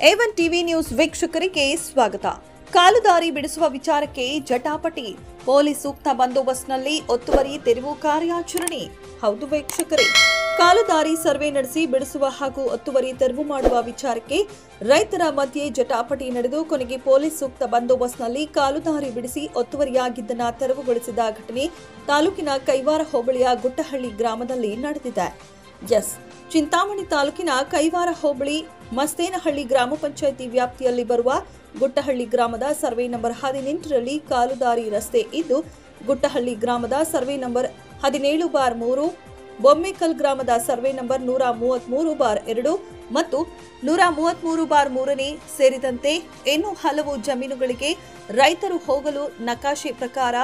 A1 TV news ವೀಕ್ಷಕರಿಗೆ ಸ್ವಾಗತ. ಕಾಲುದಾರಿ ಬಿಡಿಸುವ ವಿಚಾರಕ್ಕೆ ಜಟಾಪಟಿ. ಪೊಲೀಸ್ ಸೂಕ್ತ ಬಂದೋಬಸ್ತ್ನಲ್ಲಿ ಒತ್ತುವರಿ ತೆರವು ಕಾರ್ಯಾಚರಣೆ. ಹೌದು ವೀಕ್ಷಕರೇ, ಕಾಲುದಾರಿ ಸರ್ವೆ ನಡೆಸಿ ಬಿಡಿಸುವ ಹಾಗೂ ಒತ್ತುವರಿ ತೆರವು ಮಾಡುವ ವಿಚಾರಕ್ಕೆ ರೈತರ ಮಧ್ಯೆ ಜಟಾಪಟಿ ನಡೆದು ಕೊನೆಗೆ ಪೊಲೀಸ್ ಸೂಕ್ತ ಬಂದೋಬಸ್ತ್ನಲ್ಲಿ ಕಾಲುದಾರಿ ಬಿಡಿಸಿ ಒತ್ತುವರಿಯಾಗಿದ್ದನ್ನು ತೆರವುಗೊಳಿಸಿದ ಘಟನೆ ತಾಲೂಕಿನ ಕೈವಾರ ಹೋಬಳಿಯ ಗುಟ್ಟಹಳ್ಳಿ ಗ್ರಾಮದಲ್ಲಿ ನಡೆದಿದೆ. ಚಿಂತಾಮಣಿ ತಾಲೂಕಿನ ಕೈವಾರ ಹೋಬಳಿ ಮಸ್ತೇನಹಳ್ಳಿ ಗ್ರಾಮ ಪಂಚಾಯಿತಿ ವ್ಯಾಪ್ತಿಯಲ್ಲಿ ಬರುವ ಗುಟ್ಟಹಳ್ಳಿ ಗ್ರಾಮದ ಸರ್ವೆ ನಂಬರ್ 18ರಲ್ಲಿ ಕಾಲುದಾರಿ ರಸ್ತೆ ಇದ್ದು, ಗುಟ್ಟಹಳ್ಳಿ ಗ್ರಾಮದ ಸರ್ವೆ ನಂಬರ್ 17/3, ಬೊಮ್ಮೇಕಲ್ ಗ್ರಾಮದ ಸರ್ವೆ ನಂಬರ್ 133/2 ಮತ್ತು 133/3ನೇ ಸೇರಿದಂತೆ ಇನ್ನೂ ಹಲವು ಜಮೀನುಗಳಿಗೆ ರೈತರು ಹೋಗಲು ನಕಾಶೆ ಪ್ರಕಾರ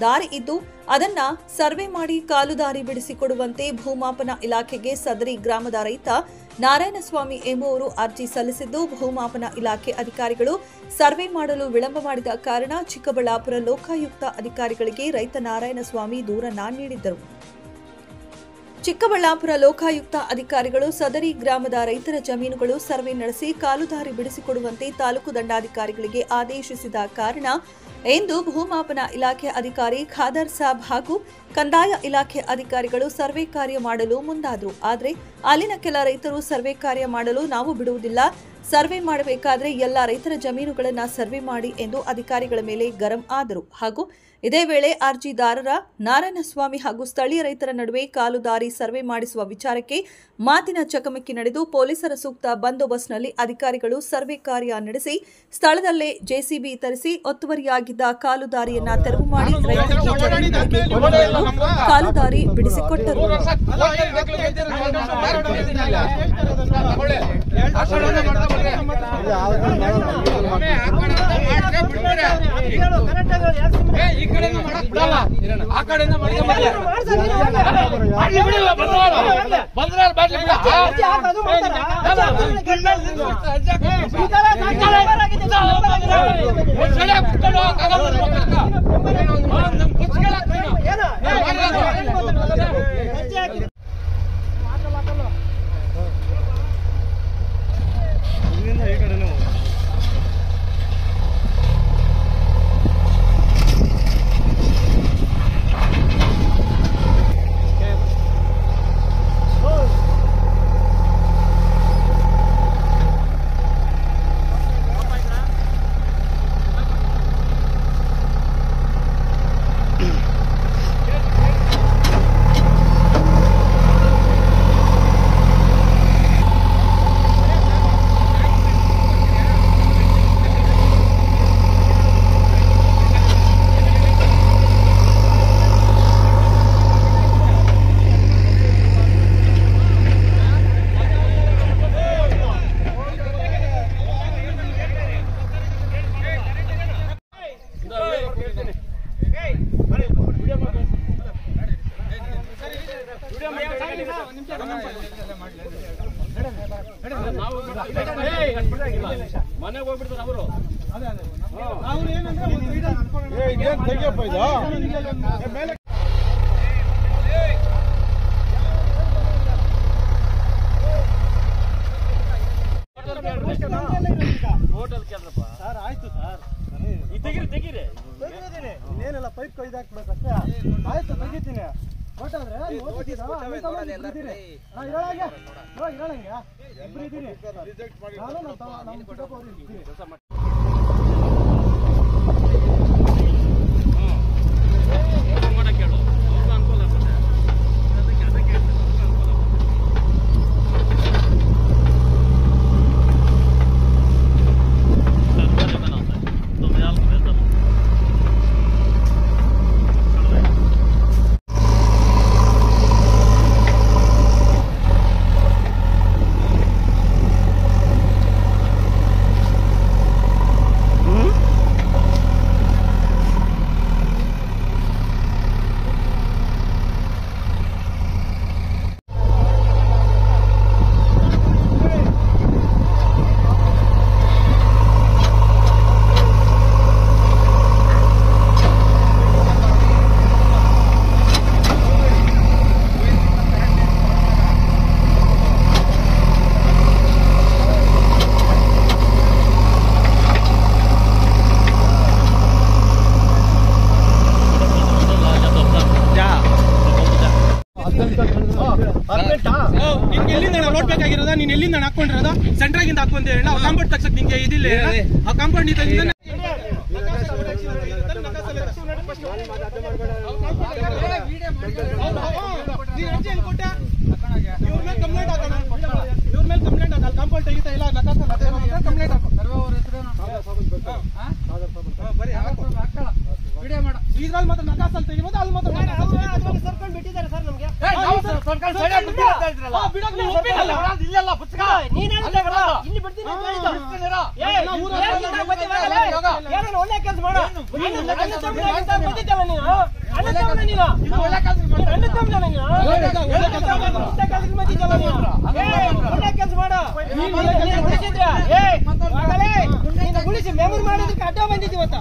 ದಾರಿ ಇದ್ದು ಅದನ್ನ ಸರ್ವೆ ಮಾಡಿ ಕಾಲುದಾರಿ ಬಿಡಿಸಿಕೊಡುವಂತೆ ಭೂಮಾಪನ ಇಲಾಖೆಗೆ ಸದರಿ ಗ್ರಾಮದ ರೈತ ನಾರಾಯಣಸ್ವಾಮಿ ಎಂಬುವರು ಅರ್ಜಿ ಸಲ್ಲಿಸಿದ್ದು, ಭೂಮಾಪನ ಇಲಾಖೆ ಅಧಿಕಾರಿಗಳು ಸರ್ವೆ ಮಾಡಲು ವಿಳಂಬ ಮಾಡಿದ ಕಾರಣ ಚಿಕ್ಕಬಳ್ಳಾಪುರ ಲೋಕಾಯುಕ್ತ ಅಧಿಕಾರಿಗಳಿಗೆ ರೈತ ನಾರಾಯಣಸ್ವಾಮಿ ದೂರನ್ನ ನೀಡಿದ್ದರು. ಚಿಕ್ಕಬಳ್ಳಾಪುರ ಲೋಕಾಯುಕ್ತ ಅಧಿಕಾರಿಗಳು ಸದರಿ ಗ್ರಾಮದ ರೈತರ ಜಮೀನುಗಳು ಸರ್ವೆ ನಡೆಸಿ ಕಾಲುದಾರಿ ಬಿಡಿಸಿಕೊಡುವಂತೆ ತಾಲೂಕು ದಂಡಾಧಿಕಾರಿಗಳಿಗೆ ಆದೇಶಿಸಿದ ಕಾರಣ ಇಂದು ಭೂಮಾಪನ ಇಲಾಖೆ ಅಧಿಕಾರಿ ಖಾದರ್ ಸಾಬ್ ಹಾಗೂ ಕಂದಾಯ ಇಲಾಖೆ ಅಧಿಕಾರಿಗಳು ಸರ್ವೆ ಕಾರ್ಯ ಮಾಡಲು ಮುಂದಾದರು. ಆದರೆ ಅಲ್ಲಿನ ಕೆಲ ರೈತರು ಸರ್ವೆ ಕಾರ್ಯ ಮಾಡಲು ನಾವು ಬಿಡುವುದಿಲ್ಲ, ಸರ್ವೆ ಮಾಡಬೇಕಾದ್ರೆ ಎಲ್ಲ ರೈತರ ಜಮೀನುಗಳನ್ನು ಸರ್ವೆ ಮಾಡಿ ಎಂದು ಅಧಿಕಾರಿಗಳ ಮೇಲೆ ಗರಂ ಆದರು. ಹಾಗೂ ಇದೇ ವೇಳೆ ಅರ್ಜಿದಾರರ ನಾರಾಯಣಸ್ವಾಮಿ ಹಾಗೂ ಸ್ಥಳೀಯ ರೈತರ ನಡುವೆ ಕಾಲುದಾರಿ ಸರ್ವೆ ಮಾಡಿಸುವ ವಿಚಾರಕ್ಕೆ ಮಾತಿನ ಚಕಮಕಿ ನಡೆದು ಪೊಲೀಸರ ಸೂಕ್ತ ಬಂದೋಬಸ್ತ್ನಲ್ಲಿ ಅಧಿಕಾರಿಗಳು ಸರ್ವೆ ಕಾರ್ಯ ನಡೆಸಿ ಸ್ಥಳದಲ್ಲೇ ಜೆಸಿಬಿ ತರಿಸಿ ಒತ್ತುವರಿಯಾಗಿದ್ದ ಕಾಲುದಾರಿಯನ್ನ ತೆರವು ಮಾಡಿ ರೈತರಿಗೆ ಕಾಲುದಾರಿ ಬಿಡಿಸಿಕೊಟ್ಟರು. ಮನೆಗೆ ಹೋಗ್ಬಿಡ್ತಾರೆ ಅವರು. ಹೋಟೆಲ್ ಕೇಳ್ರಪ್ಪ ಸರ್. ಆಯ್ತು ಸರ್, ತೆಗೀರಿ ಇನ್ನೇನೆಲ್ಲ ಪೈಪ್ ಕೊಯ್ದಾಕ್ಬಿಡೋಕಷ್ಟೇ. ಆಯ್ತು, ತೆಗಿತೀನಿ. ಹೊರಟಾದ್ರೆ ಇಬ್ರು ಇದ್ದೀನಿ. ನಾನು ನಮ್ಮ ಚಿಕ್ಕಪ್ಪ ಅವರು ಇದ್ದೀನಿ. ಆಗಿರೋದ ನೀನ್ ಎಲ್ಲಿಂದ ಹಾಕೊಂಡಿರೋದ ಸೆಂಟ್ರಾಗಿಂದ ಹಾಕೊಂಡೆ ನಾವು ಕಾಂಪೌಂಡ್ ತಗ್ಸಕ್ ನಿಂಗೆ ಇದಿಲ್ಲ ಆ ಕಾಂಪೌಂಡ್ ಇದ್ದ ಕಂಪ್ಲೇಂಟ್ ಹಾಕೋಣ ಇವ್ರ ಮೇಲೆ ಕಂಪ್ಲೇಂಟ್ ಹಾಕಲ್ಲ ಕಾಂಪೌಂಡ್ ತೆಗಿತಾ ಇಲ್ಲ ಕಂಪ್ಲೇಂಟ್ ಹಾಕೋ ಇದ್ರಲ್ಲಿ ಮಾತ್ರ ನಕಾಸಲ್ಲಿ ತೆಗಿಬೋದು ಅಲ್ಲಿ ಮಾತ್ರ ಸರ್ಕೊಂಡು ಬಿಟ್ಟಿದ್ದಾರೆ ಸರ್ ನಮ್ಗೆ ಒಳ್ಳೆ ಕೆಲಸ ಮಾಡ ಗುಳಿಸಿ ಮೆಮೊರಿ ಮಾಡೋದಕ್ಕೆ ಅಡ್ಡ ಬಂದಿದ್ದೀವತ್ತ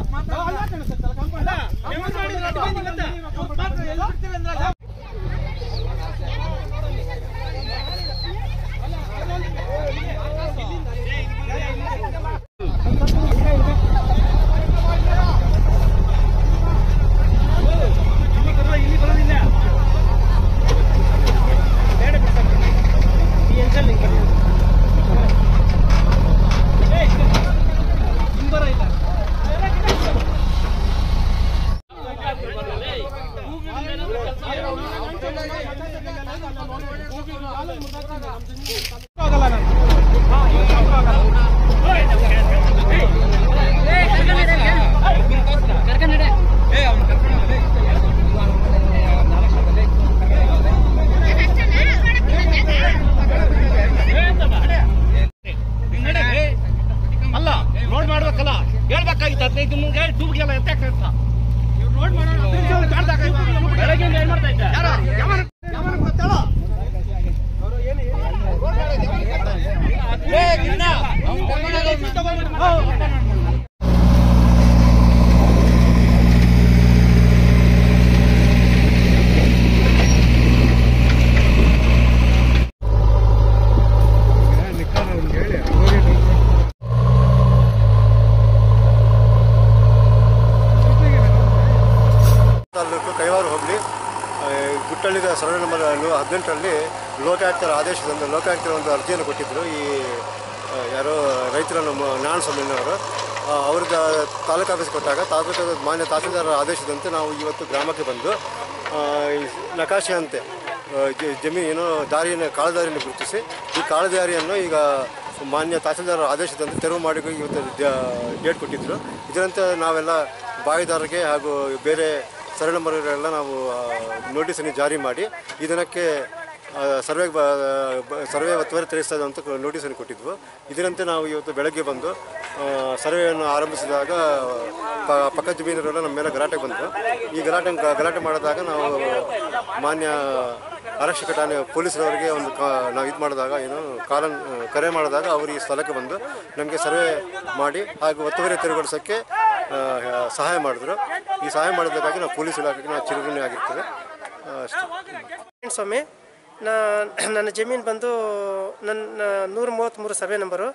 ಕೈವಾರ ಹೋಬಳಿ ಗುಟ್ಟಳ್ಳಿದ ಸರ್ವೆ ನಂಬರ್ 18ರಲ್ಲಿ ಲೋಕಾಯುಕ್ತರ ಆದೇಶದಂತೆ ಲೋಕಾಯುಕ್ತರ ಒಂದು ಅರ್ಜಿಯನ್ನು ಕೊಟ್ಟಿದ್ದರು. ಈ ಯಾರೋ ರೈತರನ್ನು ನಾರಾಯಣಸ್ವಾಮಿಯವರು ಅವ್ರಿಗೆ ತಾಲೂಕು ಆಫೀಸ್ ಕೊಟ್ಟಾಗ ತಾಲೂಕು ಮಾನ್ಯ ತಹಸೀಲ್ದಾರರ ಆದೇಶದಂತೆ ನಾವು ಇವತ್ತು ಗ್ರಾಮಕ್ಕೆ ಬಂದು ನಕಾಶೆ ಅಂತೆ ಜಮೀನು ದಾರಿಯನ್ನು ಕಾಳದಾರಿಯನ್ನು ಗುರುತಿಸಿ ಈ ಕಾಳದಾರಿಯನ್ನು ಈಗ ಮಾನ್ಯ ತಹಸೀಲ್ದಾರರ ಆದೇಶದಂತೆ ತೆರವು ಮಾಡಿ ಇವತ್ತು ಡೇಟ್ ಕೊಟ್ಟಿದ್ದರು. ಇದರಂತೆ ನಾವೆಲ್ಲ ಬಾವಿದಾರರಿಗೆ ಹಾಗೂ ಬೇರೆ ಸರ್ವೆ ನಂಬರ್ಗಳೆಲ್ಲ ನಾವು ನೋಟಿಸನ್ನು ಜಾರಿ ಮಾಡಿ ಈ ದಿನಕ್ಕೆ ಸರ್ವೆ ಒತ್ತುವರಿ ತಿಳಿಸ್ತದೆ ಅಂತ ನೋಟಿಸನ್ನು ಕೊಟ್ಟಿದ್ವು. ಇದರಂತೆ ನಾವು ಇವತ್ತು ಬೆಳಗ್ಗೆ ಬಂದು ಸರ್ವೆಯನ್ನು ಆರಂಭಿಸಿದಾಗ ಪಕ್ಕ ಜಮೀನರೆಲ್ಲ ನಮ್ಮ ಮೇಲೆ ಗಲಾಟೆ ಬಂದರು. ಈ ಗಲಾಟೆ ಮಾಡಿದಾಗ ನಾವು ಮಾನ್ಯ ಆರಕ್ಷಕ ಠಾಣೆ ಪೊಲೀಸರವರಿಗೆ ಒಂದು ನಾವು ಇದು ಮಾಡಿದಾಗ ಕರೆ ಮಾಡಿದಾಗ ಅವರು ಈ ಸ್ಥಳಕ್ಕೆ ಬಂದು ನಮಗೆ ಸರ್ವೆ ಮಾಡಿ ಹಾಗೂ ಒತ್ತುವರಿ ತೆರವುಗೊಳಿಸೋಕ್ಕೆ ಸಹಾಯ ಮಾಡಿದ್ರು. ಈ ಸಹಾಯ ಮಾಡಿದ್ದಕ್ಕಾಗಿ ನಾವು ಪೊಲೀಸ್ ಇಲಾಖೆಗೆ ನಾವು ಚಿರಋಣಿ ಆಗಿರ್ತೇವೆ. ಸ್ವಾಮಿ, ನನ್ನ ಜಮೀನು ಬಂದು ನನ್ನ 133 ಸರ್ವೆ ನಂಬರು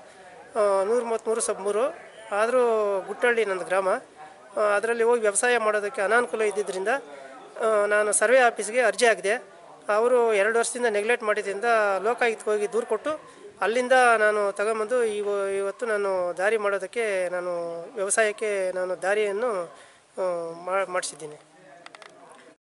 133/3. ಆದರೂ ಗುಟ್ಟಳ್ಳಿ ನನ್ನ ಗ್ರಾಮ. ಅದರಲ್ಲಿ ಹೋಗಿ ವ್ಯವಸಾಯ ಮಾಡೋದಕ್ಕೆ ಅನಾನುಕೂಲ ಇದ್ದಿದ್ದರಿಂದ ನಾನು ಸರ್ವೆ ಆಫೀಸ್ಗೆ ಅರ್ಜಿ ಹಾಕಿದೆ. ಅವರು 2 ವರ್ಷದಿಂದ ನೆಗ್ಲೆಕ್ಟ್ ಮಾಡಿದ್ದರಿಂದ ಲೋಕಾಯುಕ್ತಕ್ಕೆ ಹೋಗಿ ದೂರು ಕೊಟ್ಟು ಅಲ್ಲಿಂದ ನಾನು ತಗೊಂಬಂದು ಇವತ್ತು ನಾನು ದಾರಿ ಮಾಡೋದಕ್ಕೆ ವ್ಯವಸಾಯಕ್ಕೆ ದಾರಿಯನ್ನು ಮಾಡಿಸಿದ್ದೀನಿ.